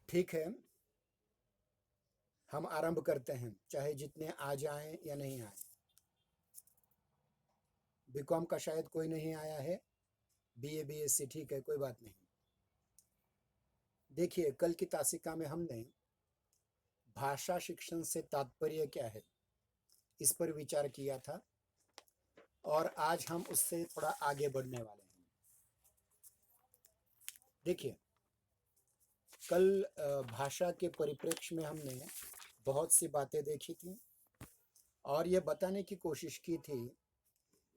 ठीक है, हम आरंभ करते हैं, चाहे जितने आ जाएं या नहीं आए। बीकॉम का शायद कोई नहीं आया है, बीए बीएससी ठीक है, कोई बात नहीं। देखिए, कल की तासिका में हमने भाषा शिक्षण से तात्पर्य क्या है इस पर विचार किया था, और आज हम उससे थोड़ा आगे बढ़ने वाले हैं। देखिए, कल भाषा के परिप्रेक्ष्य में हमने बहुत सी बातें देखी थी और ये बताने की कोशिश की थी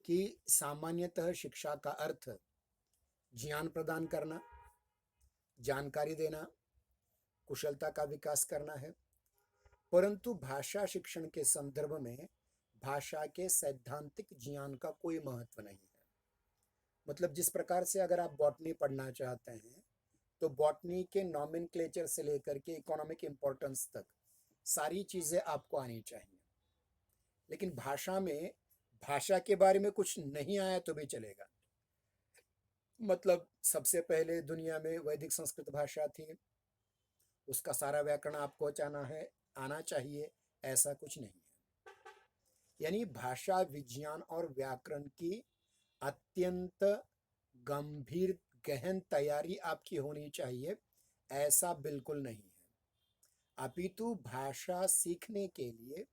कि सामान्यतः शिक्षा का अर्थ ज्ञान प्रदान करना, जानकारी देना, कुशलता का विकास करना है। परंतु भाषा शिक्षण के संदर्भ में भाषा के सैद्धांतिक ज्ञान का कोई महत्व नहीं है। मतलब जिस प्रकार से अगर आप बॉटनी पढ़ना चाहते हैं तो बॉटनी के नॉमेनक्लेचर से लेकर के इकोनॉमिक इंपॉर्टेंस तक सारी चीजें आपको आनी चाहिए। लेकिन भाषा में भाषा के बारे में कुछ नहीं आया तो भी चलेगा। मतलब सबसे पहले दुनिया में वैदिक संस्कृत भाषा थी, उसका सारा व्याकरण आपको आना चाहिए, ऐसा कुछ नहीं है। यानी भाषा विज्ञान और व्याकरण की अत्यंत गंभीर गहन तैयारी आपकी होनी चाहिए, ऐसा बिल्कुल नहीं है। अपितु भाषा सीखने के लिए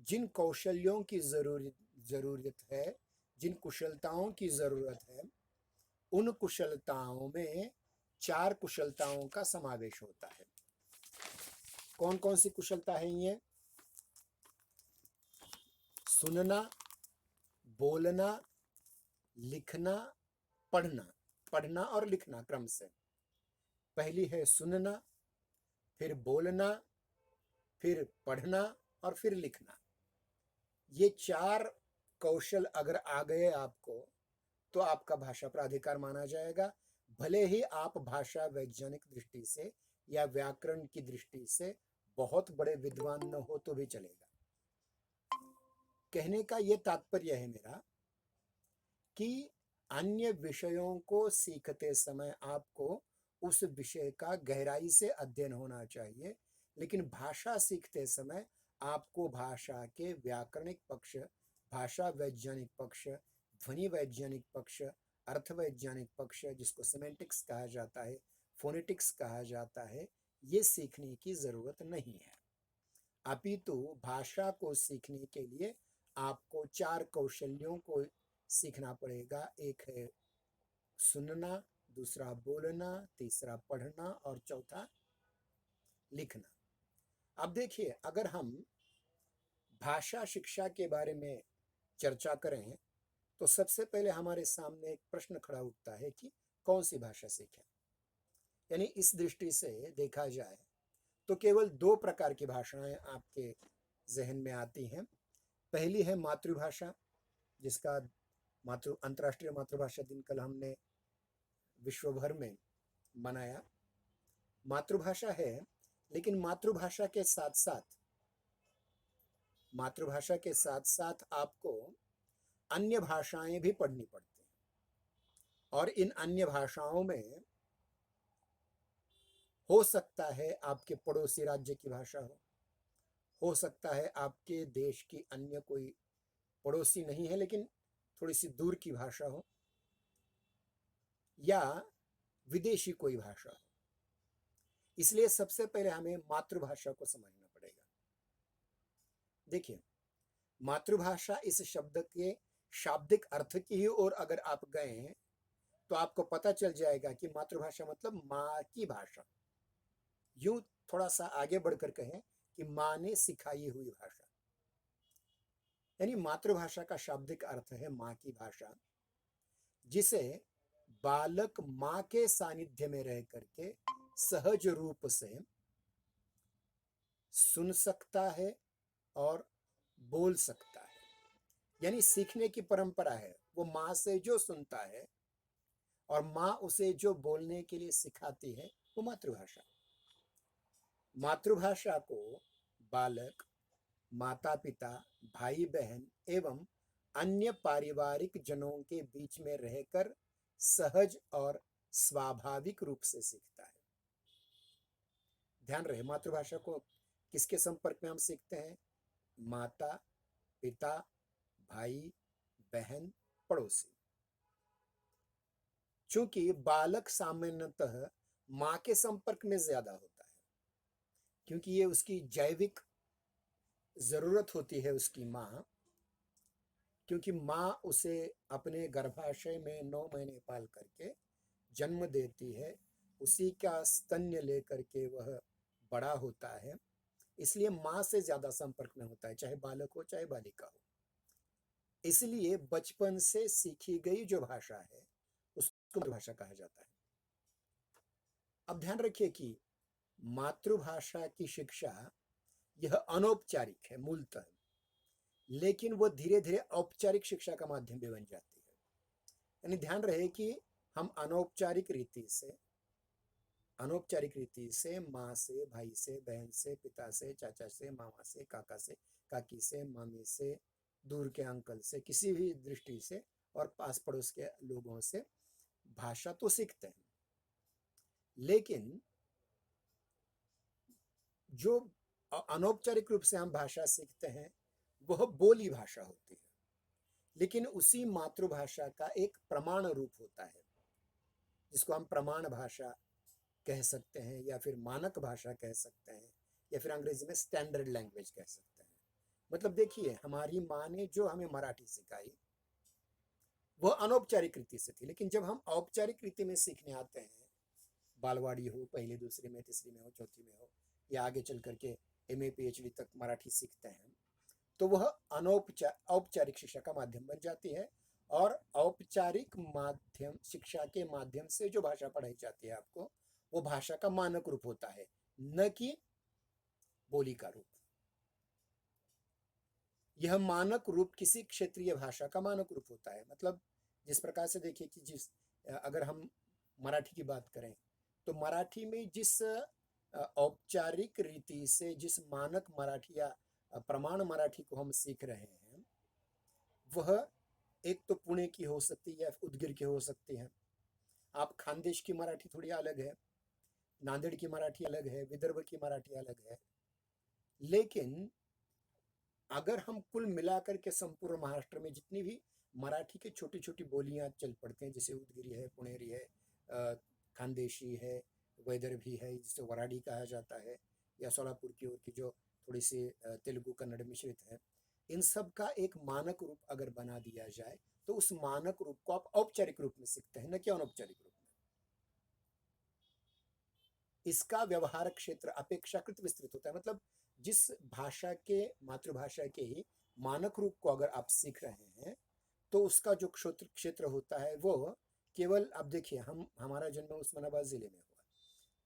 जिन कौशल्यों की जरूरत है, जिन कुशलताओं की जरूरत है, उन कुशलताओं में 4 कुशलताओं का समावेश होता है। कौन कौन सी कुशलता है ये? सुनना, बोलना, लिखना, पढ़ना। पढ़ना और लिखना क्रम से। पहली है सुनना, फिर बोलना, फिर पढ़ना और फिर लिखना। ये 4 कौशल अगर आ गए आपको तो आपका भाषा प्राधिकार माना जाएगा, भले ही आप भाषा वैज्ञानिक दृष्टि से या व्याकरण की दृष्टि से बहुत बड़े विद्वान न हो तो भी चलेगा। कहने का ये तात्पर्य है मेरा कि अन्य विषयों को सीखते समय आपको उस विषय का गहराई से अध्ययन होना चाहिए, लेकिन भाषा सीखते समय आपको भाषा के व्याकरणिक पक्ष, भाषा वैज्ञानिक पक्ष, ध्वनि वैज्ञानिक पक्ष, अर्थ वैज्ञानिक पक्ष, जिसको सिमेंटिक्स कहा जाता है, फोनेटिक्स कहा जाता है, ये सीखने की जरूरत नहीं है। अपितु भाषा को सीखने के लिए आपको 4 कौशल्यों को सीखना पड़ेगा। एक है सुनना, दूसरा बोलना, तीसरा पढ़ना और चौथा लिखना। अब देखिए, अगर हम भाषा शिक्षा के बारे में चर्चा करें तो सबसे पहले हमारे सामने एक प्रश्न खड़ा उठता है कि कौन सी भाषा सीखें। यानी इस दृष्टि से देखा जाए तो केवल 2 प्रकार की भाषाएं आपके जहन में आती हैं। पहली है मातृभाषा, जिसका अंतर्राष्ट्रीय मातृभाषा दिन कल हमने विश्व भर में मनाया। मातृभाषा है, लेकिन मातृभाषा के साथ साथ आपको अन्य भाषाएं भी पढ़नी पड़ती हैं, और इन अन्य भाषाओं में हो सकता है आपके पड़ोसी राज्य की भाषा हो सकता है आपके देश की अन्य कोई पड़ोसी नहीं है लेकिन थोड़ी सी दूर की भाषा हो, या विदेशी कोई भाषा हो। इसलिए सबसे पहले हमें मातृभाषा को समझना पड़ेगा। देखिए, मातृभाषा इस शब्द के शाब्दिक अर्थ की ही ओर अगर आप गए हैं तो आपको पता चल जाएगा कि मातृभाषा मतलब माँ की भाषा। यूं थोड़ा सा आगे बढ़कर कहें कि माँ ने सिखाई हुई भाषा। यानी मातृभाषा का शाब्दिक अर्थ है माँ की भाषा, जिसे बालक माँ के सानिध्य में रह करके सहज रूप से सुन सकता है और बोल सकता है। यानी सीखने की परंपरा है, वो माँ से जो सुनता है और माँ उसे जो बोलने के लिए सिखाती है, वो मातृभाषा। मातृभाषा को बालक माता पिता, भाई बहन एवं अन्य पारिवारिक जनों के बीच में रहकर सहज और स्वाभाविक रूप से सीखता है। ध्यान रहे, मातृभाषा को किसके संपर्क में हम सीखते हैं? माता, पिता, भाई, बहन, पड़ोसी। चूंकि बालक सामान्यतः माँ के संपर्क में ज्यादा होता है, क्योंकि ये उसकी जैविक जरूरत होती है, उसकी माँ, क्योंकि माँ उसे अपने गर्भाशय में 9 महीने पाल करके जन्म देती है, उसी का स्तन्य लेकर के वह बड़ा होता है, इसलिए माँ से ज्यादा संपर्क में होता है, चाहे बालक हो चाहे बालिका हो। इसलिए बचपन से सीखी गई जो भाषा है उसको मातृभाषा कहा जाता है। अब ध्यान रखिए कि मातृभाषा की शिक्षा यह अनौपचारिक है मूलतः, लेकिन वो धीरे धीरे औपचारिक शिक्षा का माध्यम भी बन जाती है। यानी ध्यान रहे कि हम अनौपचारिक रीति से माँ से, भाई से, बहन से, पिता से, चाचा से, मामा से, काका से, काकी से, मामी से, दूर के अंकल से, किसी भी दृष्टि से और पास पड़ोस के लोगों से भाषा तो सीखते हैं, लेकिन जो अनौपचारिक रूप से हम भाषा सीखते हैं वह बोली भाषा होती है, लेकिन उसी मातृभाषा का एक प्रमाण रूप होता है, जिसको हम प्रमाण भाषा कह सकते हैं, या फिर मानक भाषा कह सकते हैं, या फिर अंग्रेजी में स्टैंडर्ड लैंग्वेज कह सकते हैं। मतलब देखिए, हमारी माँ ने जो हमें मराठी सिखाई वह अनौपचारिक रीति से थी, लेकिन जब हम औपचारिक रीति में सीखने आते हैं, बालवाड़ी हो, पहली दूसरी में, तीसरी में हो, चौथी में हो, या आगे चल करके MA PhD तक मराठी सीखते हैं, तो वह औपचारिक शिक्षा का माध्यम बन जाती है। और औपचारिक माध्यम शिक्षा के माध्यम से जो भाषा पढ़ाई जाती है आपको, वो भाषा का मानक रूप होता है, न कि बोली का रूप। यह मानक रूप किसी क्षेत्रीय भाषा का मानक रूप होता है। मतलब जिस प्रकार से देखिए कि अगर हम मराठी की बात करें, तो मराठी में जिस औपचारिक रीति से जिस मानक मराठी या प्रमाण मराठी को हम सीख रहे हैं, वह एक तो पुणे की हो सकती है या उदगीर की हो सकती है। आप खानदेश की मराठी थोड़ी अलग है, नांदेड़ की मराठी अलग है, विदर्भ की मराठी अलग है। लेकिन अगर हम कुल मिलाकर के संपूर्ण महाराष्ट्र में जितनी भी मराठी की छोटी छोटी बोलियां चल पड़ते हैं, जैसे उदगिरी है, पुणेरी है, खानदेशी है, वैदर्भी है, जिसे वराडी कहा जाता है, या सोलापुर की ओर की जो थोड़ी सी तेलुगु कन्नड़ मिश्रित है, इन सब का एक मानक रूप अगर बना दिया जाए तो उस मानक रूप को आप औपचारिक रूप में सीखते हैं, न कि अनौपचारिक रूप में। इसका व्यवहार क्षेत्र अपेक्षाकृत विस्तृत होता है। मतलब जिस भाषा के, मातृभाषा के ही मानक रूप को अगर आप सीख रहे हैं, तो उसका जो क्षेत्र होता है वो केवल, आप देखिए, हमारा जन्म उस्मानाबाद जिले में हुआ,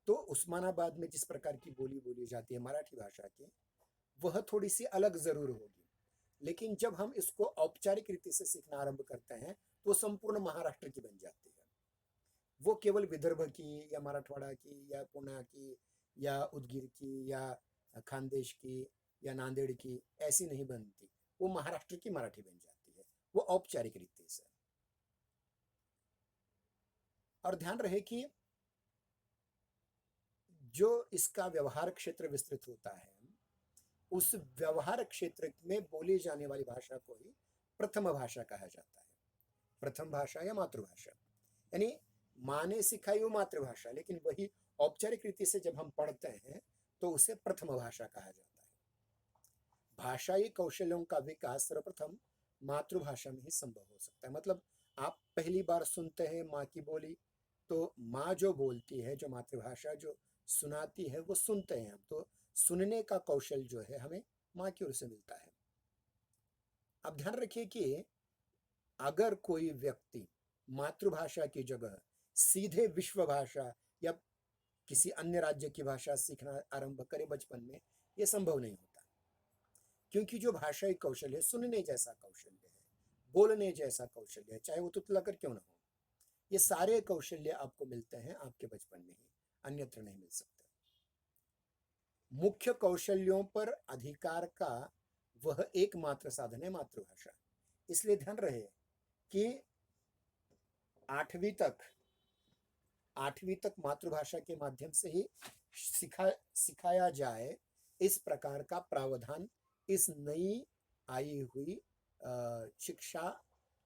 तो उस्मानाबाद में जिस प्रकार की बोली बोली जाती है मराठी भाषा की, वह थोड़ी सी अलग जरूर होगी। लेकिन जब हम इसको औपचारिक रीति से सीखना आरंभ करते हैं तो संपूर्ण महाराष्ट्र की बन जाती है। वो केवल विदर्भ की या मराठवाड़ा की या पुणे की या उदगीर की या खानदेश की या नांदेड़ की ऐसी नहीं बनती, वो महाराष्ट्र की मराठी बन जाती है, वो औपचारिक रीति से। और ध्यान रहे कि जो इसका व्यवहार क्षेत्र विस्तृत होता है, उस व्यवहार क्षेत्र में बोली जाने वाली भाषा को ही प्रथम भाषा कहा जाता है। प्रथम भाषा या मातृभाषा, यानी माँ ने सिखाई वो मातृभाषा, लेकिन वही औपचारिक रीति से जब हम पढ़ते हैं तो उसे प्रथम भाषा कहा जाता है। भाषाई कौशल्यों का विकास सर्वप्रथम मातृभाषा में ही संभव हो सकता है। मतलब आप पहली बार सुनते हैं माँ की बोली, तो माँ जो बोलती है, जो मातृभाषा जो सुनाती है, वो सुनते हैं हम, तो सुनने का कौशल जो है हमें माँ की ओर से मिलता है। अब ध्यान रखिए कि अगर कोई व्यक्ति मातृभाषा की जगह सीधे विश्व भाषा या किसी अन्य राज्य की भाषा सीखना आरंभ करे बचपन में, यह संभव नहीं होता, क्योंकि जो भाषाई कौशल है सुनने जैसा कौशल्य है, बोलने जैसा कौशल्य है, चाहे वो तुतलाकर क्यों ना हो, ये सारे कौशल्य आपको मिलते हैं आपके बचपन में ही, अन्यत्र नहीं मिल सकते। मुख्य कौशल्यों पर अधिकार का वह एकमात्र साधन है मातृभाषा। इसलिए ध्यान रहे कि आठवीं तक मातृभाषा के माध्यम से ही सिखाया जाए, इस प्रकार का प्रावधान इस नई आई हुई शिक्षा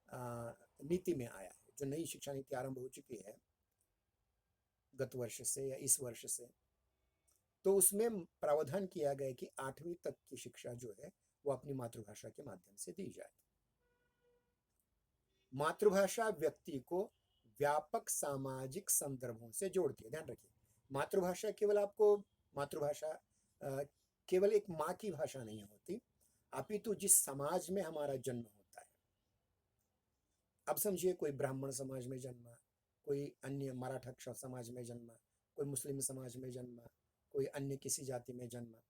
नीति में आया है। जो नई शिक्षा नीति आरंभ हो चुकी है गत वर्ष से या इस वर्ष से, तो उसमें प्रावधान किया गया कि 8वीं तक की शिक्षा जो है वो अपनी मातृभाषा के माध्यम से दी जाए। मातृभाषा व्यक्ति को व्यापक सामाजिक संदर्भों से जोड़ती है। ध्यान रखिए, मातृभाषा केवल आपको मातृभाषा केवल एक माँ की भाषा नहीं होती, अपितु जिस समाज में हमारा जन्म होता है। अब समझिए, कोई ब्राह्मण समाज में जन्मा, कोई अन्य मराठा समाज में जन्मा, कोई मुस्लिम समाज में जन्मा, कोई अन्य किसी जाति में जन्मा,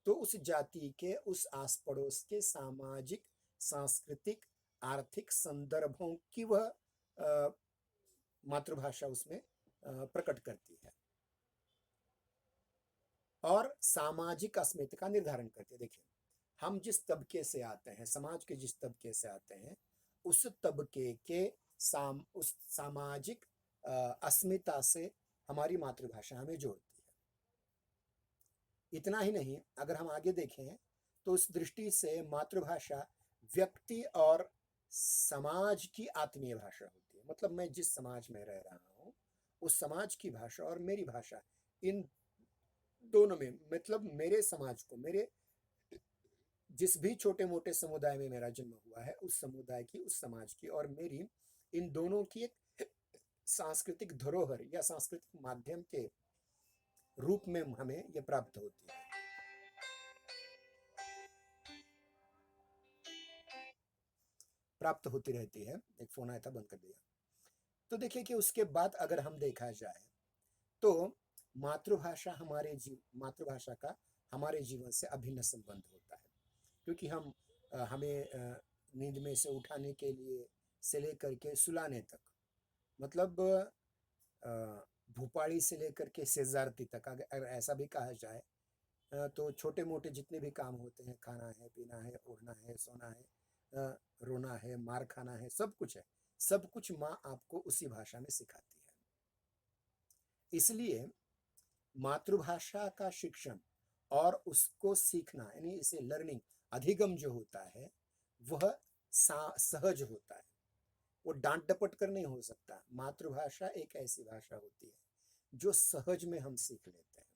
तो उस जाति के उस आस पड़ोस के सामाजिक, सांस्कृतिक, आर्थिक संदर्भों की वह मातृभाषा उसमें प्रकट करती है और सामाजिक अस्मिता का निर्धारण करती है। देखिए, हम जिस तबके से आते हैं, समाज के जिस तबके से आते हैं, उस तबके के उस सामाजिक अस्मिता से हमारी मातृभाषा हमें जोड़ती है। इतना ही नहीं, अगर हम आगे देखें तो उस दृष्टि से मातृभाषा व्यक्ति और समाज की आत्मीय भाषा होती है। मतलब मैं जिस समाज में रह रहा हूँ, उस समाज की भाषा और मेरी भाषा, इन दोनों में, मतलब मेरे समाज को, मेरे जिस भी छोटे मोटे समुदाय में मेरा जन्म हुआ है, उस समुदाय की, उस समाज की और मेरी, इन दोनों की एक सांस्कृतिक धरोहर या सांस्कृतिक माध्यम के रूप में हमें ये प्राप्त होती है। प्राप्त होती रहती है। एक फोन आया था, बंद कर दिया। तो देखिए कि उसके बाद अगर हम देखा जाए तो मातृभाषा मातृभाषा का हमारे जीवन से अभिन्न संबंध होता है, क्योंकि हमें नींद में से उठाने के लिए से लेकर के सुलाने तक, मतलब भूपाड़ी से लेकर के सेजारती तक, अगर ऐसा भी कहा जाए, तो छोटे मोटे जितने भी काम होते हैं, खाना है, पीना है, ओढ़ना है, सोना है, रोना है, मार खाना है, सब कुछ है, सब कुछ माँ आपको उसी भाषा में सिखाती है। इसलिए मातृभाषा का शिक्षण और उसको सीखना, यानी इसे लर्निंग, अधिगम जो होता है वह सहज होता है, वो डांट डपट कर नहीं हो सकता। मातृभाषा एक ऐसी भाषा होती है जो सहज में हम सीख लेते हैं,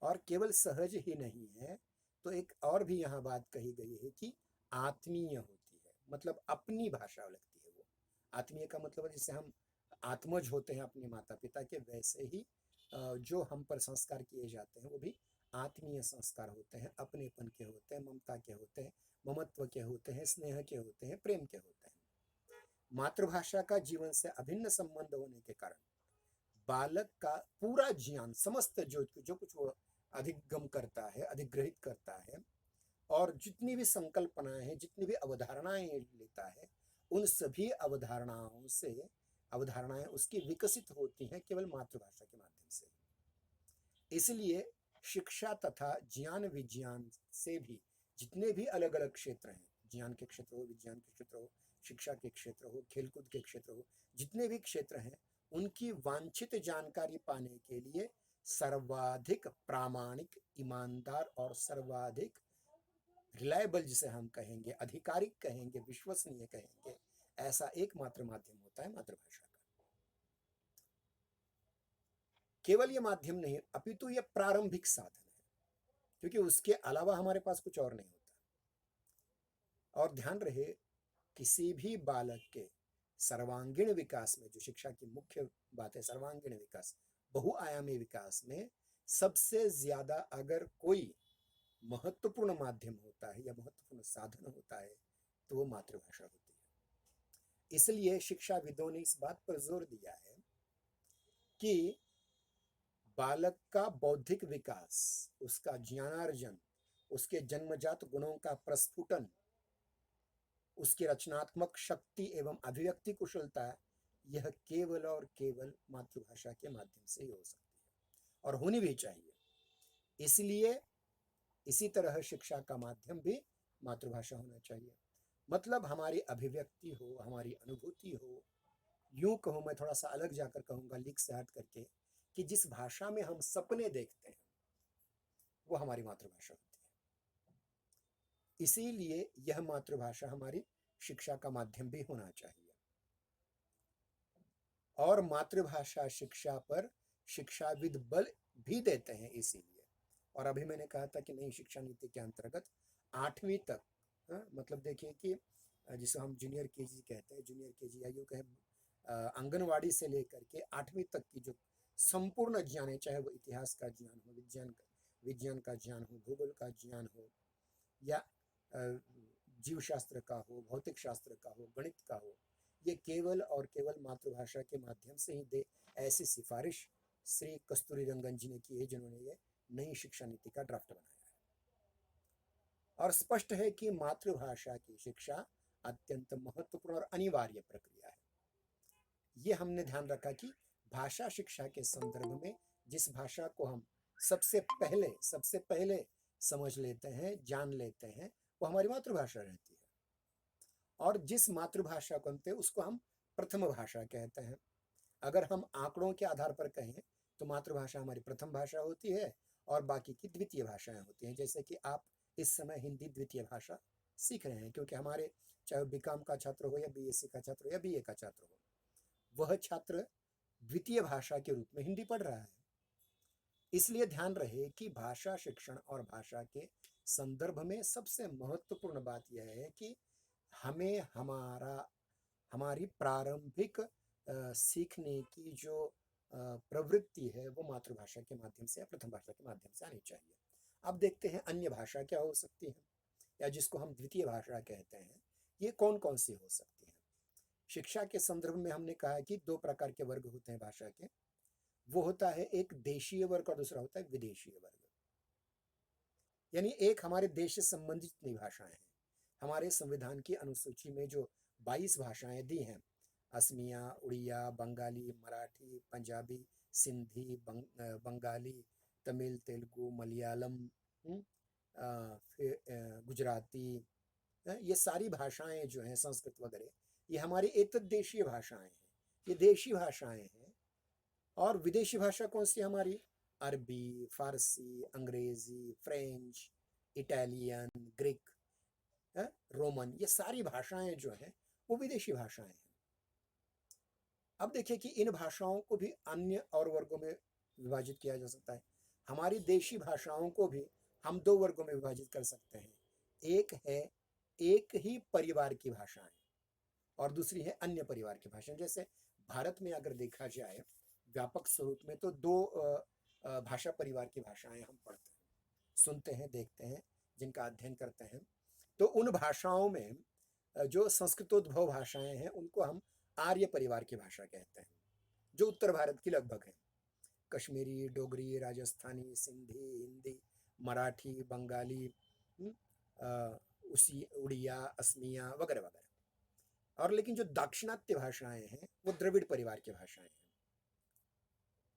और केवल सहज ही नहीं है, तो एक और भी यहाँ बात कही गई है कि आत्मीय होती है, मतलब अपनी भाषा लगती है वो। आत्मीय का मतलब है जिससे हम आत्मज होते हैं अपने माता पिता के, वैसे ही जो हम पर संस्कार किए जाते हैं वो भी आत्मीय संस्कार होते हैं, अपनेपन के होते हैं, ममता के होते हैं, ममत्व के होते हैं, स्नेह के होते हैं, प्रेम के होते हैं। मातृभाषा का जीवन से अभिन्न संबंध होने के कारण बालक का पूरा ज्ञान, समस्त जो कुछ वो अधिगम करता है, अधिग्रहित करता है, और जितनी भी संकल्पनाएं हैं, जितनी भी अवधारणाएं लेता है, उन सभी अवधारणाएं उसकी विकसित होती हैं केवल मातृभाषा के माध्यम से। इसलिए शिक्षा तथा ज्ञान विज्ञान से भी जितने भी अलग अलग क्षेत्र हैं, ज्ञान के क्षेत्र हो, विज्ञान के क्षेत्र हो, शिक्षा के क्षेत्र हो, खेलकूद के क्षेत्र हो, जितने भी क्षेत्र हैं, उनकी वांछित जानकारी पाने के लिए सर्वाधिक प्रामाणिक, ईमानदार और सर्वाधिक रिलायबल, जिसे हम कहेंगे, आधिकारिक कहेंगे, विश्वसनीय कहेंगे, ऐसा एकमात्र माध्यम होता है मातृभाषा का। केवल ये माध्यम नहीं, अपितु ये प्रारंभिक साधन है, क्योंकि उसके अलावा हमारे पास कुछ और नहीं होता। और ध्यान रहे, किसी भी बालक के सर्वांगीण विकास में, जो शिक्षा की मुख्य बात है, सर्वांगीण विकास, बहुआयामी विकास में सबसे ज्यादा अगर कोई महत्वपूर्ण माध्यम होता है या महत्वपूर्ण साधन होता है तो वो मातृभाषा होती है। इसलिए शिक्षाविदों ने इस बात पर जोर दिया है कि बालक का बौद्धिक विकास, उसका ज्ञानार्जन, उसके जन्मजात गुणों का प्रस्फुटन, उसकी रचनात्मक शक्ति एवं अभिव्यक्ति कुशलता, यह केवल और केवल मातृभाषा के माध्यम से ही हो सकती है और होनी भी चाहिए। इसलिए इसी तरह शिक्षा का माध्यम भी मातृभाषा होना चाहिए। मतलब हमारी अभिव्यक्ति हो, हमारी अनुभूति हो। यूं कहूं, मैं थोड़ा सा अलग जाकर कहूंगा, लीक से हट करके, कि जिस भाषा में हम सपने देखते हैं वो हमारी मातृभाषा होती है। इसीलिए यह मातृभाषा हमारी शिक्षा का माध्यम भी होना चाहिए। और मातृभाषा शिक्षा पर शिक्षाविद बल भी देते हैं इसीलिए। और अभी मैंने कहा था कि नई शिक्षा नीति के अंतर्गत 8वीं तक, मतलब देखिए कि जिसे हम जूनियर केजी कहते हैं, जूनियर केजी या यूँ कहें आंगनवाड़ी से लेकर के 8वीं तक की जो संपूर्ण ज्ञान है, चाहे वो इतिहास का ज्ञान हो, विज्ञान का ज्ञान हो, भूगोल का ज्ञान हो, या जीव शास्त्र का हो, भौतिक शास्त्र का हो, गणित का हो, ये केवल और केवल मातृभाषा के माध्यम से ही दे, ऐसी सिफारिश श्री कस्तूरी रंगन जी ने की है, जिन्होंने ये नई शिक्षा नीति का ड्राफ्ट बनाया है। और स्पष्ट है कि मातृभाषा की शिक्षा अत्यंत महत्वपूर्ण और अनिवार्य प्रक्रिया है। ये हमने ध्यान रखा कि भाषा शिक्षा के संदर्भ में जिस भाषा को हम सबसे पहले समझ लेते हैं, जान लेते हैं, वो हमारी मातृभाषा रहती है। और जिस मातृभाषा को हमते उसको हम प्रथम भाषा कहते हैं। अगर हम आंकड़ों के आधार पर कहें तो मातृभाषा हमारी प्रथम भाषा होती है और बाकी की द्वितीय भाषाएं होती हैं। जैसे कि आप इस समय हिंदी द्वितीय भाषा सीख रहे हैं, क्योंकि हमारे चाहे बीकॉम का छात्र हो या बीएससी का छात्र हो या बीए का छात्र हो, वह छात्र द्वितीय भाषा के रूप में हिंदी पढ़ रहा है। इसलिए ध्यान रहे कि भाषा शिक्षण और भाषा के संदर्भ में सबसे महत्वपूर्ण बात यह है कि हमें हमारी प्रारंभिक सीखने की जो प्रवृत्ति है वो मातृभाषा के माध्यम से या प्रथम भाषा के माध्यम से आनी चाहिए। अब देखते हैं अन्य भाषा क्या हो सकती है, या जिसको हम द्वितीय भाषा कहते हैं, ये कौन कौन सी हो सकती है। शिक्षा के संदर्भ में हमने कहा कि 2 प्रकार के वर्ग होते हैं भाषा के। वो होता है एक देशीय वर्ग और दूसरा होता है विदेशीय वर्ग। यानी एक हमारे देश से संबंधित जितनी भाषाएं हैं, हमारे संविधान की अनुसूची में जो 22 भाषाएं दी हैं, असमिया, उड़िया, बंगाली, मराठी, पंजाबी, सिंधी, बंगाली, तमिल, तेलुगु, मलयालम, फिर गुजराती, ये सारी भाषाएं जो हैं, संस्कृत वगैरह, ये हमारी एतद देशीय भाषाएं हैं, ये देशी भाषाएं हैं। और विदेशी भाषा कौन सी हमारी? अरबी, फारसी, अंग्रेजी, फ्रेंच, इटालियन, ग्रीक, रोमन, ये सारी भाषाएं जो हैं वो विदेशी भाषाएं हैं। अब देखिए कि इन भाषाओं को भी अन्य और वर्गों में विभाजित किया जा सकता है। हमारी देशी भाषाओं को भी हम 2 वर्गों में विभाजित कर सकते हैं। एक है एक ही परिवार की भाषाएं और दूसरी है अन्य परिवार की भाषाएं। जैसे भारत में अगर देखा जाए व्यापक स्वरूप में तो 2 भाषा परिवार की भाषाएं हम पढ़ते हैं, सुनते हैं, देखते हैं, जिनका अध्ययन करते हैं। तो उन भाषाओं में जो संस्कृतोद्भव भाषाएं हैं उनको हम आर्य परिवार की भाषा कहते हैं, जो उत्तर भारत की लगभग है। कश्मीरी, डोगरी, राजस्थानी, सिंधी, हिंदी, मराठी, बंगाली, उसी उड़िया, असमिया वगैरह वगैरह। और लेकिन जो दाक्षिणात्य भाषाएं हैं वो द्रविड़ परिवार की भाषाएं हैं।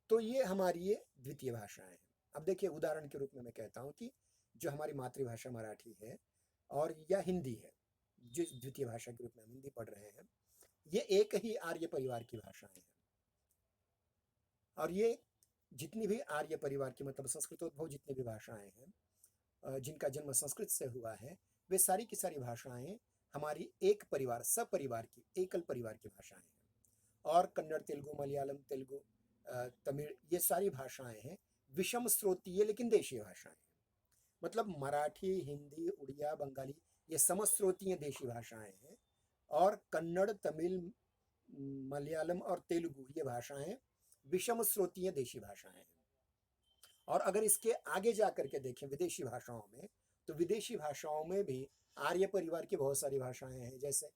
तो ये हमारी ये द्वितीय भाषाएं हैं। अब देखिए उदाहरण के रूप में मैं कहता हूँ कि जो हमारी मातृभाषा मराठी है और या हिंदी है, जो द्वितीय भाषा के रूप में हम हिंदी पढ़ रहे हैं, ये एक ही आर्य परिवार की भाषाएं हैं। और ये जितनी भी आर्य परिवार की, मतलब संस्कृतोद्भव जितनी भी भाषाएं हैं जिनका जन्म संस्कृत से हुआ है, वे सारी की सारी भाषाएं हमारी एक परिवार, सपरिवार की, एकल परिवार की भाषाएं हैं। और कन्नड़, तेलुगु, मलयालम, तेलुगु, तमिल, ये सारी भाषाएं हैं विषम स्रोतीय लेकिन देशीय भाषाएं हैं। मतलब मराठी, हिंदी, उड़िया, बंगाली ये समस्रोतीय देशी भाषाएं हैं, और कन्नड़, तमिल, मलयालम और तेलुगु ये भाषाएं विषम स्रोतीय देशी भाषाएं हैं। और अगर इसके आगे जा करके देखें विदेशी भाषाओं में, तो विदेशी भाषाओं में भी आर्य परिवार की बहुत सारी भाषाएं हैं। जैसे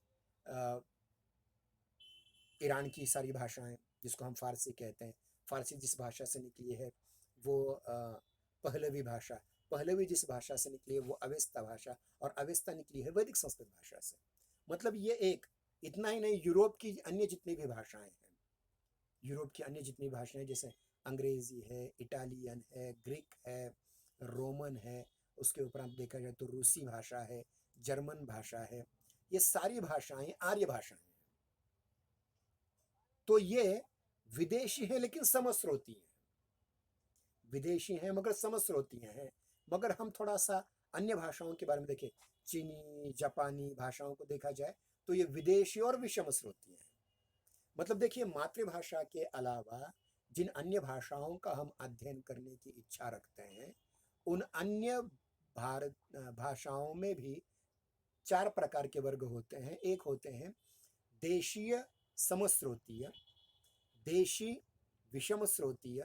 ईरान की सारी भाषाएं, जिसको हम फारसी कहते हैं, फारसी जिस भाषा से निकली है वो पहलवी भाषा, पहलवी जिस भाषा से निकली है वो अवेस्ता भाषा, और अवेस्ता निकली है वैदिक संस्कृत भाषा से। मतलब ये एक, इतना ही नहीं, यूरोप की अन्य जितनी भी भाषाएं हैं, यूरोप की अन्य जितनी भाषाएं जैसे अंग्रेजी है, इटालियन है, ग्रीक है, रोमन है, उसके उपरांत देखा जाए तो रूसी भाषा है, जर्मन भाषा है, ये सारी भाषाएं आर्य भाषाएं हैं। तो ये विदेशी है लेकिन समस्रोती है। विदेशी हैं मगर समस्रोतीय हैं। मगर हम थोड़ा सा अन्य भाषाओं के बारे में देखें, चीनी जापानी भाषाओं को देखा जाए तो ये विदेशी और विषम स्रोतीय हैं। मतलब देखिए, मातृभाषा के अलावा जिन अन्य भाषाओं का हम अध्ययन करने की इच्छा रखते हैं, उन अन्य भारत भाषाओं में भी 4 प्रकार के वर्ग होते हैं। एक होते हैं देशीय समस्रोतीय, देशी विषम स्रोतीय,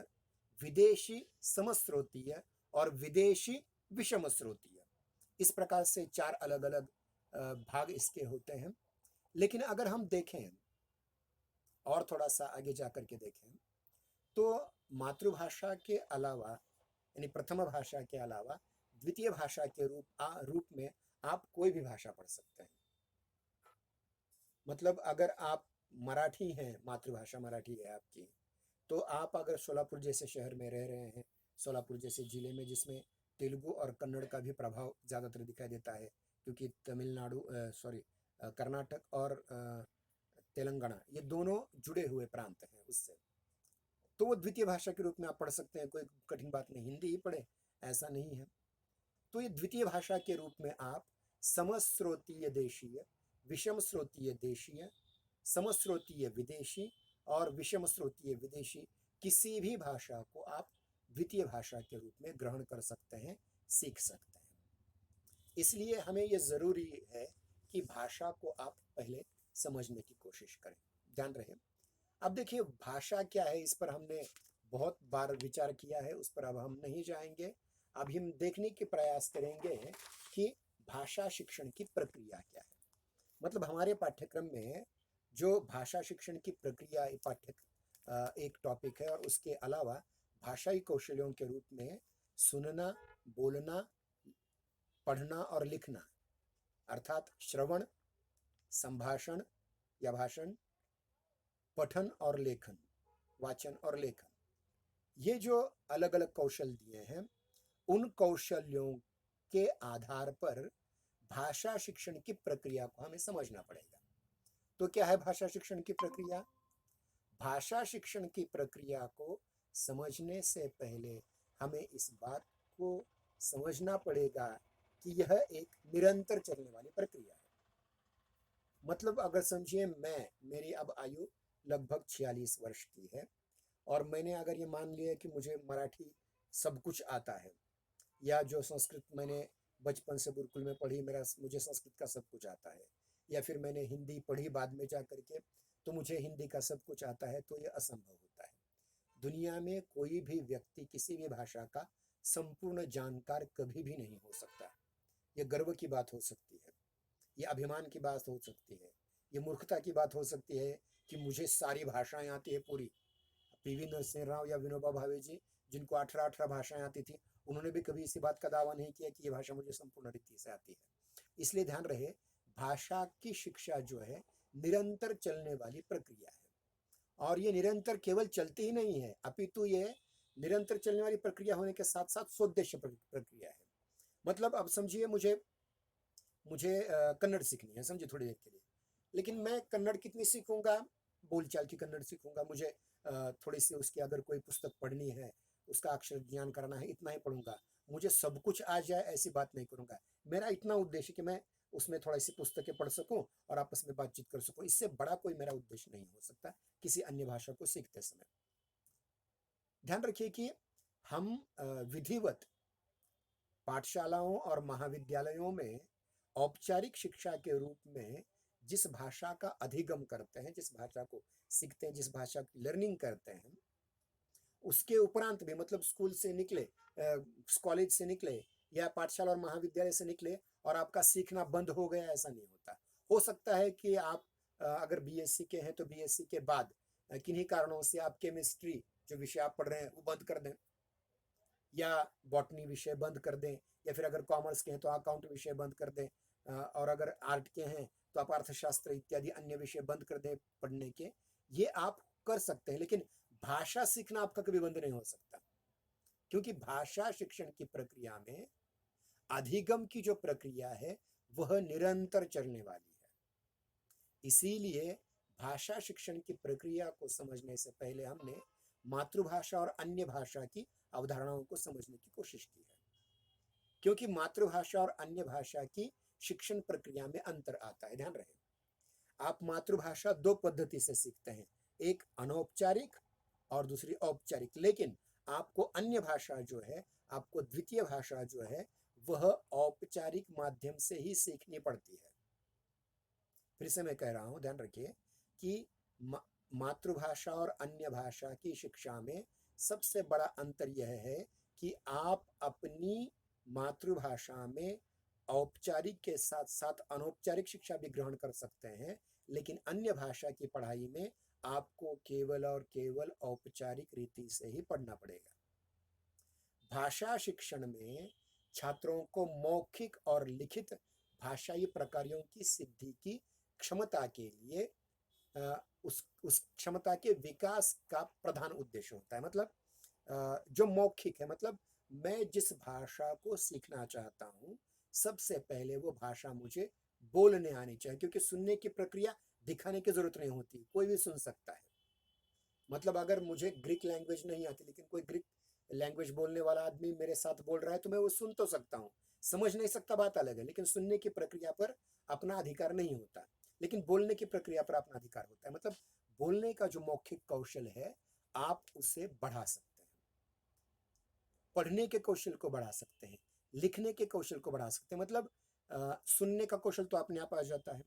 विदेशी समस्रोतीय और विदेशी विषम स्रोतीय। इस प्रकार से 4 अलग-अलग भाग इसके होते हैं। लेकिन अगर हम देखें और थोड़ा सा आगे जाकर के देखें तो मातृभाषा के अलावा यानी प्रथम भाषा के अलावा द्वितीय भाषा के रूप में आप कोई भी भाषा पढ़ सकते हैं। मतलब अगर आप मराठी हैं, मातृभाषा मराठी है आपकी, तो आप अगर सोलापुर जैसे शहर में रह रहे हैं, सोलापुर जैसे ज़िले में जिसमें तेलुगु और कन्नड़ का भी प्रभाव ज़्यादातर दिखाई देता है, क्योंकि कर्नाटक और तेलंगाना ये दोनों जुड़े हुए प्रांत हैं उससे, तो वो द्वितीय भाषा के रूप में आप पढ़ सकते हैं। कोई कठिन बात नहीं, हिंदी ही पढ़े ऐसा नहीं है। तो ये द्वितीय भाषा के रूप में आप समस्रोतीय देशीय, विषम स्रोतीय देशीय, समस्रोतीय विदेशी और विषम स्रोतीय विदेशी किसी भी भाषा को आप द्वितीय भाषा के रूप में ग्रहण कर सकते हैं, सीख सकते हैं। इसलिए हमें ये ज़रूरी है कि भाषा को आप पहले समझने की कोशिश करें। ध्यान रहे। अब देखिए, भाषा क्या है, इस पर हमने बहुत बार विचार किया है, उस पर अब हम नहीं जाएंगे। अभी हम देखने के प्रयास करेंगे कि भाषा शिक्षण की प्रक्रिया क्या है। मतलब हमारे पाठ्यक्रम में जो भाषा शिक्षण की प्रक्रिया एक टॉपिक है, और उसके अलावा भाषाई कौशलों के रूप में सुनना, बोलना, पढ़ना और लिखना, अर्थात श्रवण, संभाषण या भाषण, पठन और लेखन, वाचन और लेखन, ये जो अलग अलग कौशल दिए हैं, उन कौशल्यों के आधार पर भाषा शिक्षण की प्रक्रिया को हमें समझना पड़ेगा। तो क्या है भाषा शिक्षण की प्रक्रिया? भाषा शिक्षण की प्रक्रिया को समझने से पहले हमें इस बात को समझना पड़ेगा कि यह एक निरंतर चलने वाली प्रक्रिया है। मतलब अगर समझिए, मेरी अब आयु लगभग 46 वर्ष की है, और मैंने अगर ये मान लिया कि मुझे मराठी सब कुछ आता है, या जो संस्कृत मैंने बचपन से गुरुकुल में पढ़ी, मुझे संस्कृत का सब कुछ आता है, या फिर मैंने हिंदी पढ़ी बाद में जा करके तो मुझे हिंदी का सब कुछ आता है, तो ये असंभव होता है। दुनिया में कोई भी व्यक्ति किसी भी भाषा का संपूर्ण जानकार कभी भी नहीं हो सकता। ये गर्व की बात हो सकती है, ये अभिमान की बात हो सकती है, ये मूर्खता की बात हो सकती है कि मुझे सारी भाषाएं आती है पूरी। पीवी नरसिंह राव या विनोबा भावे जी, जिनको 18 भाषाएं आती थी, उन्होंने भी कभी इसी बात का दावा नहीं किया कि ये भाषा मुझे संपूर्ण रीति से आती है। इसलिए ध्यान रहे, भाषा की शिक्षा जो है निरंतर चलने वाली प्रक्रिया है, और ये निरंतर केवल चलती ही नहीं है, अपितु ये निरंतर चलने वाली प्रक्रिया होने के साथ साथ स्वोद्देश्य प्रक्रिया है। मतलब अब समझिए, मुझे मुझे कन्नड़ सीखनी है, समझिए, थोड़ी देर के लिए, लेकिन मैं कन्नड़ कितनी सीखूंगा? बोलचाल की कन्नड़ सीखूंगा। मुझे थोड़ी सी उसकी अगर कोई पुस्तक पढ़नी है, उसका अक्षर ज्ञान करना है, इतना ही पढ़ूंगा। मुझे सब कुछ आ जाए ऐसी बात नहीं करूंगा। मेरा इतना उद्देश्य कि मैं उसमें थोड़ी सी पुस्तकें पढ़ सकूं और आपस में बातचीत कर सकूं, इससे बड़ा कोई मेरा उद्देश्य नहीं हो सकता किसी अन्य भाषा को सीखते समय। ध्यान रखिए कि हम विधिवत पाठशालाओं और महाविद्यालयों में औपचारिक शिक्षा के रूप में जिस भाषा का अधिगम करते हैं, जिस भाषा को सीखते हैं, जिस भाषा की लर्निंग करते हैं, उसके उपरांत भी, मतलब स्कूल से निकले, कॉलेज से निकले या पाठशाला और महाविद्यालय से निकले और आपका सीखना बंद हो गया, ऐसा नहीं होता। हो सकता है कि आप अगर बीएससी के हैं तो बीएससी के बाद किन्हीं कारणों से आप केमिस्ट्री जो विषय आप पढ़ रहे हैं वो बंद कर दें, या बॉटनी विषय बंद कर दें, या फिर अगर कॉमर्स के हैं तो अकाउंट विषय बंद कर दें, और अगर आर्ट के हैं तो आप अर्थशास्त्र इत्यादि अन्य विषय बंद कर दें पढ़ने के। ये आप कर सकते हैं, लेकिन भाषा सीखना आपका कभी बंद नहीं हो सकता, क्योंकि भाषा शिक्षण की प्रक्रिया में अधिगम की जो प्रक्रिया है वह निरंतर चलने वाली है। इसीलिए भाषा शिक्षण की प्रक्रिया को समझने से पहले हमने मातृभाषा और अन्य भाषा की अवधारणाओं को समझने की कोशिश की है। क्योंकि मातृभाषा और अन्य भाषा की शिक्षण प्रक्रिया में अंतर आता है। ध्यान रहे, आप मातृभाषा दो पद्धति से सीखते हैं, एक अनौपचारिक और दूसरी औपचारिक। लेकिन आपको अन्य भाषा जो है, आपको द्वितीय भाषा जो है, वह औपचारिक माध्यम से ही सीखनी पड़ती है। फिर से मैं कह रहा हूं, ध्यान रखिए कि मातृभाषा और अन्य भाषा की शिक्षा में सबसे बड़ा अंतर यह है कि आप अपनी मातृभाषा में औपचारिक के साथ साथ अनौपचारिक शिक्षा भी ग्रहण कर सकते हैं, लेकिन अन्य भाषा की पढ़ाई में आपको केवल और केवल औपचारिक रीति से ही पढ़ना पड़ेगा। भाषा शिक्षण में छात्रों को मौखिक और लिखित भाषाई प्रकारों की सिद्धि की क्षमता के लिए उस क्षमता के विकास का प्रधान उद्देश्य होता है। मतलब जो मौखिक है, मतलब मैं जिस भाषा को सीखना चाहता हूँ, सबसे पहले वो भाषा मुझे बोलने आनी चाहिए, क्योंकि सुनने की प्रक्रिया दिखाने की जरूरत नहीं होती, कोई भी सुन सकता है। मतलब अगर मुझे ग्रीक लैंग्वेज नहीं आती, लेकिन कोई ग्रीक लैंग्वेज बोलने वाला आदमी मेरे साथ बोल रहा है, तो मैं वो सुन तो सकता हूँ, समझ नहीं सकता, बात अलग है। लेकिन सुनने की प्रक्रिया पर अपना अधिकार नहीं होता, लेकिन बोलने की प्रक्रिया पर अपना अधिकार होता है। मतलब बोलने का जो मौखिक कौशल है, आप उसे बढ़ा सकते हैं, पढ़ने के कौशल को बढ़ा सकते हैं, लिखने के कौशल को बढ़ा सकते हैं। मतलब सुनने का कौशल तो अपने आप आ जाता है,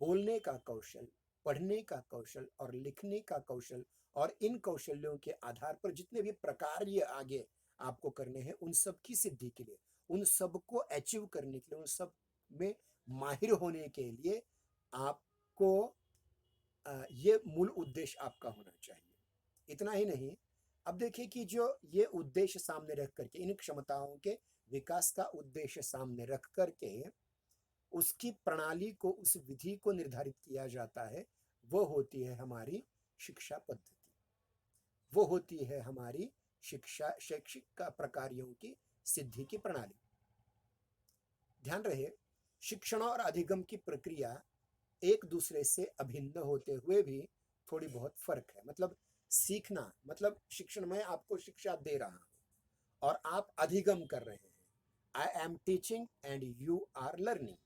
बोलने का कौशल, पढ़ने का कौशल और लिखने का कौशल, और इन कौशल्यों के आधार पर जितने भी प्रकार ये आगे आपको करने हैं, उन सब की सिद्धि के लिए, उन सब को अचीव करने के लिए, उन सब में माहिर होने के लिए आपको ये मूल उद्देश्य आपका होना चाहिए। इतना ही नहीं, अब देखिए कि जो ये उद्देश्य सामने रख करके, इन क्षमताओं के विकास का उद्देश्य सामने रख करके उसकी प्रणाली को, उस विधि को निर्धारित किया जाता है। वो होती है हमारी शिक्षा पद्धति, वो होती है हमारी शिक्षा, शैक्षिक का प्रकारों की सिद्धि की प्रणाली। ध्यान रहे, शिक्षण और अधिगम की प्रक्रिया एक दूसरे से अभिन्न होते हुए भी थोड़ी बहुत फर्क है। मतलब सीखना, मतलब शिक्षण में आपको शिक्षा दे रहा हूं और आप अधिगम कर रहे हैं। I am teaching and you are learning.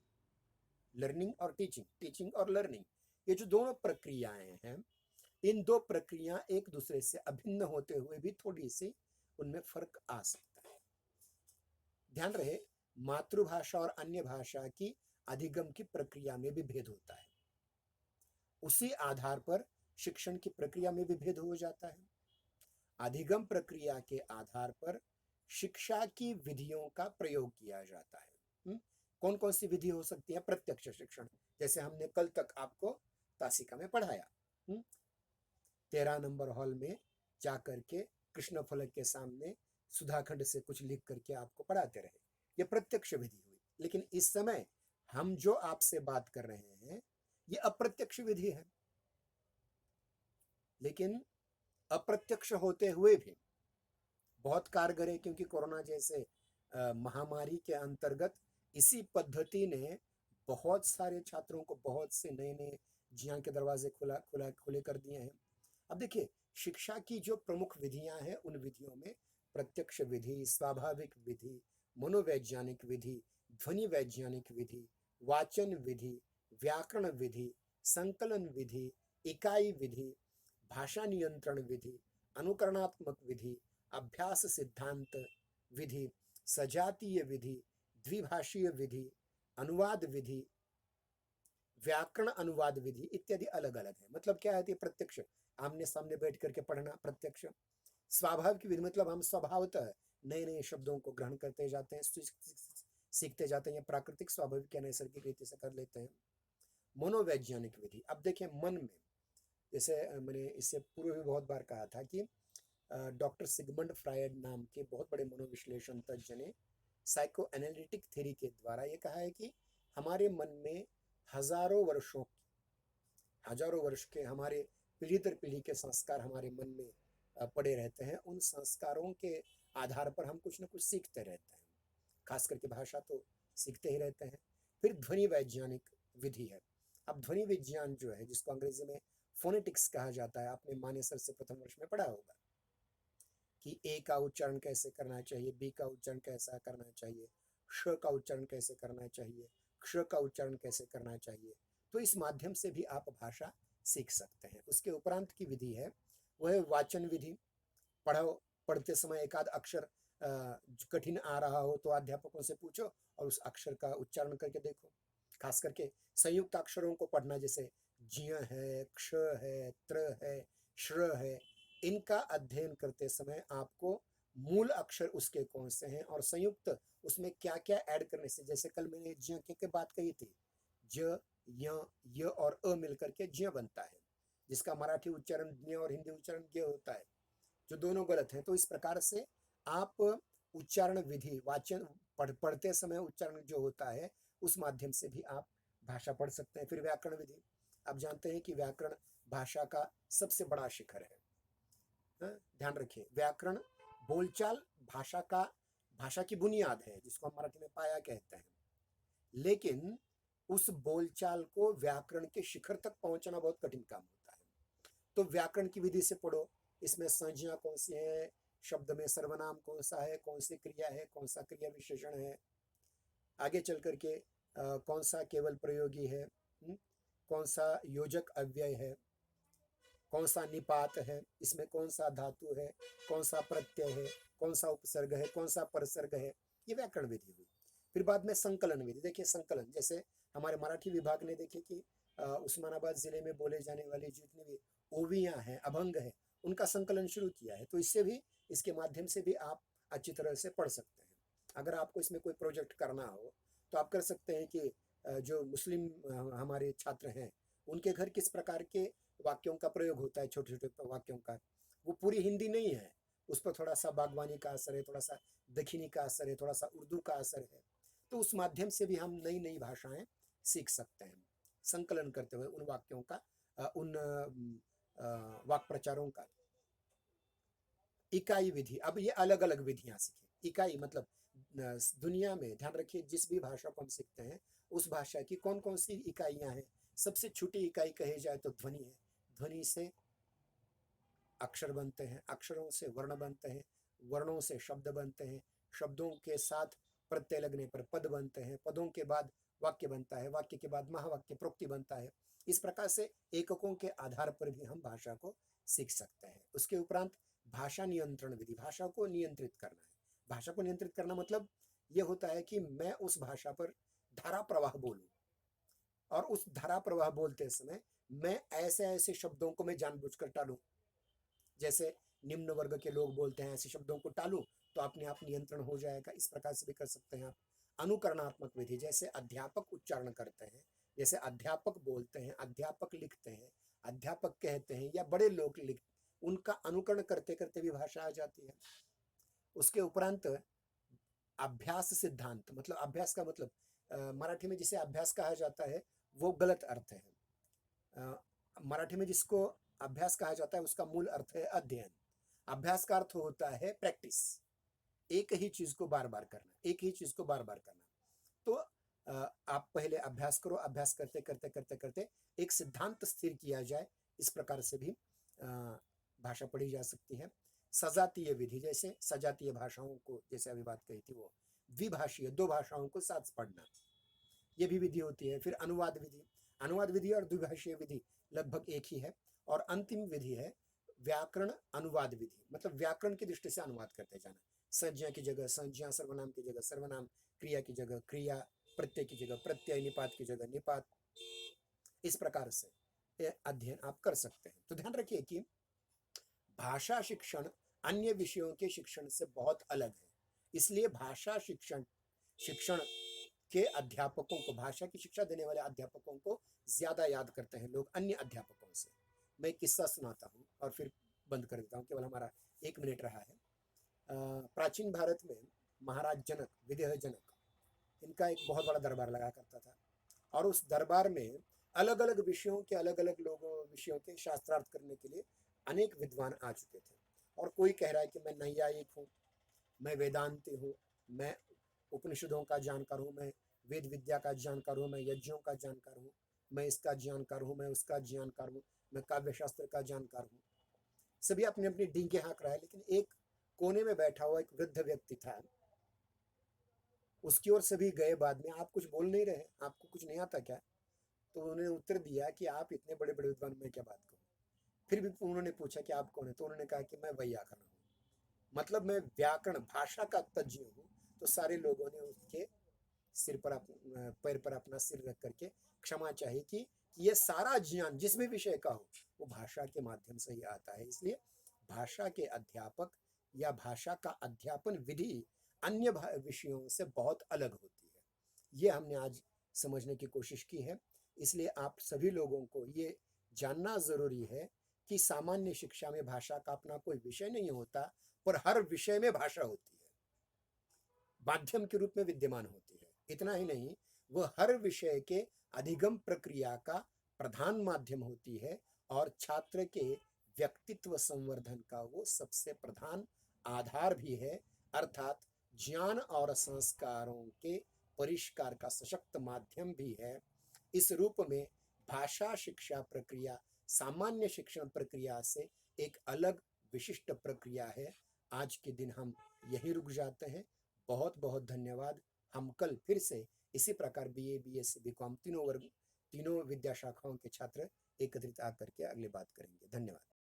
Learning और टीचिंग, टीचिंग और लर्निंग, ये जो दोनों प्रक्रियाएं हैं, इन दो प्रक्रिया एक दूसरे से अभिन्न होते हुए भी थोड़ी सी उनमें फर्क आ सकता है। ध्यान रहे, मातृभाषा और अन्य भाषा की अधिगम की प्रक्रिया में भी भेद होता है, उसी आधार पर शिक्षण की प्रक्रिया में भी भेद हो जाता है। अधिगम प्रक्रिया के आधार पर शिक्षा की विधियों का प्रयोग किया जाता है। कौन कौन सी विधि हो सकती है? प्रत्यक्ष शिक्षण, जैसे हमने कल तक आपको तासिका में पढ़ाया। 13 नंबर हॉल में जाकर के कृष्ण फलक के सामने सुधाखंड से कुछ लिख करके आपको पढ़ाते रहे, ये प्रत्यक्ष विधि हुई। लेकिन इस समय हम जो आपसे बात कर रहे हैं, ये अप्रत्यक्ष विधि है। लेकिन अप्रत्यक्ष होते हुए भी बहुत कारगर है, क्योंकि कोरोना जैसे महामारी के अंतर्गत इसी पद्धति ने बहुत सारे छात्रों को बहुत से नए नए ज्ञान के दरवाजे खुले कर दिए हैं। अब देखिए, शिक्षा की जो प्रमुख विधियां हैं, उन विधियों में प्रत्यक्ष विधि, स्वाभाविक विधि, मनोवैज्ञानिक विधि, ध्वनि वैज्ञानिक विधि, वाचन विधि, व्याकरण विधि, संकलन विधि, इकाई विधि, भाषा नियंत्रण विधि, अनुकरणात्मक विधि, अभ्यास सिद्धांत विधि, सजातीय विधि, द्विभाषीय विधि, अनुवाद विधि, व्याकरण अनुवाद विधि इत्यादि अलग अलग है। मतलब क्या है? प्रत्यक्ष, आमने सामने बैठ करके पढ़ना प्रत्यक्ष। स्वाभाविक विधि मतलब हम स्वभावतः नए नए शब्दों को ग्रहण करते जाते हैं, सीखते जाते हैं, प्राकृतिक स्वाभाविक या नैसर्गिक रीति से कर लेते हैं। मनोवैज्ञानिक विधि, अब देखिए मन में, जैसे मैंने इससे पूर्व भी बहुत बार कहा था कि डॉक्टर सिगमंड फ्रायड नाम के बहुत बड़े मनोविश्लेषण तज्ञ ने साइको एनालिटिक थ्योरी के द्वारा ये कहा है कि हमारे मन में हजारों वर्ष के हमारे पीढ़ी दर पीढ़ी के संस्कार हमारे मन में पड़े रहते हैं। उन संस्कारों के आधार पर हम कुछ न कुछ सीखते रहते हैं, खास करके भाषा तो सीखते ही रहते हैं। फिर ध्वनि वैज्ञानिक विधि है। अब ध्वनि विज्ञान जो है, जिसको अंग्रेजी में फोनेटिक्स कहा जाता है, आपने मानेसर से प्रथम वर्ष में पढ़ा होगा कि ए का उच्चारण कैसे करना चाहिए, बी का उच्चारण कैसा करना चाहिए, श का उच्चारण कैसे करना चाहिए, क्ष का उच्चारण कैसे करना चाहिए। तो इस माध्यम से भी आप भाषा सीख सकते हैं। उसके उपरांत की विधि है वह है वाचन विधि। पढ़ते समय एक आध अक्षर कठिन आ रहा हो तो अध्यापकों से पूछो और उस अक्षर का उच्चारण करके देखो। खास करके संयुक्त अक्षरों को पढ़ना, जैसे ज्ञ है, क्ष है, त्र है, श्र है, इनका अध्ययन करते समय आपको मूल अक्षर उसके कौन से हैं और संयुक्त उसमें क्या क्या ऐड करने से, जैसे कल मैंने ज्ञ की बात कही थी, ज य और अ मिलकर के ज्ञ बनता है, जिसका मराठी उच्चारण ज्ञ और हिंदी उच्चारण ज्ञ होता है, जो दोनों गलत हैं। तो इस प्रकार से आप उच्चारण विधि, वाचन पढ़ते समय उच्चारण जो होता है उस माध्यम से भी आप भाषा पढ़ सकते हैं। फिर व्याकरण विधि, आप जानते हैं कि व्याकरण भाषा का सबसे बड़ा शिखर है। ध्यान रखिए, व्याकरण बोलचाल भाषा की बुनियाद है, जिसको हम मराठी में पाया कहते हैं। लेकिन उस बोलचाल को व्याकरण के शिखर तक पहुंचना बहुत कठिन काम होता है। तो व्याकरण की विधि से पढ़ो, इसमें संज्ञा कौन सी है, शब्द में सर्वनाम कौन सा है, कौन सी क्रिया है, कौन सा क्रिया विशेषण है, आगे चल करके कौन सा केवल प्रयोगी है, कौन सा योजक अव्यय है, कौन सा निपात है, इसमें कौन सा धातु है, कौन सा प्रत्यय है, कौन सा उपसर्ग है, कौन सा परसर्ग है, ये व्याकरण विधि हुई। फिर बाद में संकलन विधि। देखिए संकलन, जैसे हमारे मराठी विभाग ने देखिए कि उस्मानाबाद जिले में बोले जाने वाली जितनी भी ओवियां हैं, अभंग है, उनका संकलन शुरू किया है। तो इससे भी, इसके माध्यम से भी आप अच्छी तरह से पढ़ सकते हैं। अगर आपको इसमें कोई प्रोजेक्ट करना हो तो आप कर सकते हैं कि जो मुस्लिम हमारे छात्र हैं उनके घर किस प्रकार के वाक्यों का प्रयोग होता है, छोटे छोटे वाक्यों का, वो पूरी हिंदी नहीं है, उस पर थोड़ा सा बागवानी का असर है, थोड़ा सा दक्षिणी का असर है, थोड़ा सा उर्दू का असर है। तो उस माध्यम से भी हम नई नई भाषाएं सीख सकते हैं, संकलन करते हुए उन वाक्यों का, उन वाक प्रचारों का। इकाई विधि, अब ये अलग अलग विधियां सीखें। इकाई मतलब दुनिया में, ध्यान रखिए, जिस भी भाषा को हम सीखते हैं उस भाषा की कौन कौन सी इकाइयां हैं। सबसे छोटी इकाई कही जाए तो ध्वनि है। ध्वनि से अक्षर बनते हैं, अक्षरों से वर्ण बनते हैं, वर्णों से शब्द बनते हैं, शब्दों के साथ प्रत्यय लगने पर पद बनते हैं, पदों के बाद वाक्य बनता है, वाक्य के बाद महावाक्य प्रोक्ति बनता है। इस प्रकार से एककों के आधार पर भी हम भाषा को सीख सकते हैं। उसके उपरांत भाषा नियंत्रण विधि, भाषा को नियंत्रित करना है। भाषा को नियंत्रित करना मतलब यह होता है कि मैं उस भाषा पर धारा प्रवाह बोलूं, और उस धारा प्रवाह बोलते समय मैं ऐसे ऐसे शब्दों को मैं जानबूझकर टालूं, जैसे निम्न वर्ग के लोग बोलते हैं, ऐसे शब्दों को टालूं तो अपने आप नियंत्रण हो जाएगा। इस प्रकार से भी कर सकते हैं आप। अनुकरणात्मक विधि, जैसे अध्यापक उच्चारण करते हैं, जैसे अध्यापक बोलते हैं, अध्यापक लिखते हैं, अध्यापक कहते हैं, या बड़े लोग लिख, उनका अनुकरण करते करते भी भाषा आ जाती है। उसके उपरांत अभ्यास सिद्धांत, मतलब अभ्यास का मतलब मराठी में जिसे अभ्यास कहा जाता है वो गलत अर्थ है। मराठी में जिसको अभ्यास कहा जाता है उसका मूल अर्थ है अध्ययन। अभ्यास का अर्थ होता है प्रैक्टिस, एक ही चीज को बार बार करना, एक ही चीज को बार बार करना। तो आप पहले अभ्यास करो, अभ्यास करते करते करते करते एक सिद्धांत स्थिर किया जाए, इस प्रकार से भी भाषा पढ़ी जा सकती है। सजातीय विधि, जैसे सजातीय भाषाओं को, जैसे अभी बात कही थी, वो द्विभाषीय, दो भाषाओं को साथ पढ़ना, ये भी विधि होती है। फिर अनुवाद विधि, अनुवाद विधि और द्विभाषीय विधि लगभग एक ही है। और अंतिम विधि है व्याकरण अनुवाद विधि, मतलब व्याकरण की दृष्टि से अनुवाद करते जाना। संज्ञा की जगह संज्ञा, सर्वनाम की जगह सर्वनाम, क्रिया की जगह क्रिया, प्रत्यय की जगह प्रत्यय, निपात की जगह निपात। इस प्रकार से अध्ययन आप कर सकते हैं। तो ध्यान रखिए कि भाषा शिक्षण अन्य विषयों के शिक्षण से बहुत अलग है। इसलिए भाषा शिक्षण शिक्षण के अध्यापकों को, भाषा की शिक्षा देने वाले अध्यापकों को ज्यादा याद करते हैं लोग अन्य अध्यापकों से। मैं एक किस्सा सुनाता हूँ और फिर बंद कर देता हूँ, केवल हमारा 1 मिनट रहा है। प्राचीन भारत में महाराज जनक, विदेह जनक, इनका एक बहुत बड़ा दरबार लगा करता था, और उस दरबार में अलग अलग विषयों के, अलग अलग लोगों विषयों के शास्त्रार्थ करने के लिए अनेक विद्वान आ चुके थे। और कोई कह रहा है कि मैं नैयायिक हूँ, मैं वेदांती हूँ, मैं उपनिषदों का जानकार हूँ, मैं वेद विद्या का जानकार हूँ, मैं यज्ञों का जानकार हूँ, मैं इसका जानकार हूँ, मैं उसका जानकार हूँ, मैं काव्य शास्त्र का जानकार हूँ। सभी अपने अपने डींगे हाँक रहा है, लेकिन एक कोने में बैठा हुआ एक वृद्ध व्यक्ति था। उसकी ओर सभी गए बाद में, आप कुछ बोल नहीं रहे, आपको कुछ नहीं आता क्या? तो उन्होंने उत्तर दिया कि आप इतने बड़े बड़े विद्वान, मैं क्या बात करूं। फिर भी उन्होंने पूछा कि आप कौन है, तो उन्होंने कहा कि मैं वैयाकरण हूँ, मतलब मैं व्याकरण भाषा का तज्ञ हूँ। तो सारे लोगों ने उसके सिर पर पैर पर अपना सिर रख करके क्षमा चाही कि ये सारा ज्ञान जिस भी विषय का हो वो भाषा के माध्यम से ही आता है। इसलिए भाषा के अध्यापक या भाषा का अध्यापन विधि अन्य विषयों से बहुत अलग होती है। ये हमने आज समझने की कोशिश की है। इसलिए आप सभी लोगों को ये जानना जरूरी है कि सामान्य शिक्षा में भाषा का अपना कोई विषय नहीं होता, पर हर विषय में भाषा होती है, माध्यम के रूप में विद्यमान होती है। इतना ही नहीं, वह हर विषय के अधिगम प्रक्रिया का प्रधान माध्यम होती है और छात्र के व्यक्तित्व संवर्धन का वो सबसे प्रधान आधार भी है, अर्थात ज्ञान और संस्कारों के परिष्कार का सशक्त माध्यम भी है। इस रूप में भाषा शिक्षा प्रक्रिया सामान्य शिक्षण प्रक्रिया से एक अलग विशिष्ट प्रक्रिया है। आज के दिन हम यहीं रुक जाते हैं। बहुत बहुत धन्यवाद। हम कल फिर से इसी प्रकार बीए, बीएससी, बीकॉम तीनों वर्ग, तीनों विद्या शाखाओं के छात्र एकत्रित आकर के अगली बात करेंगे। धन्यवाद।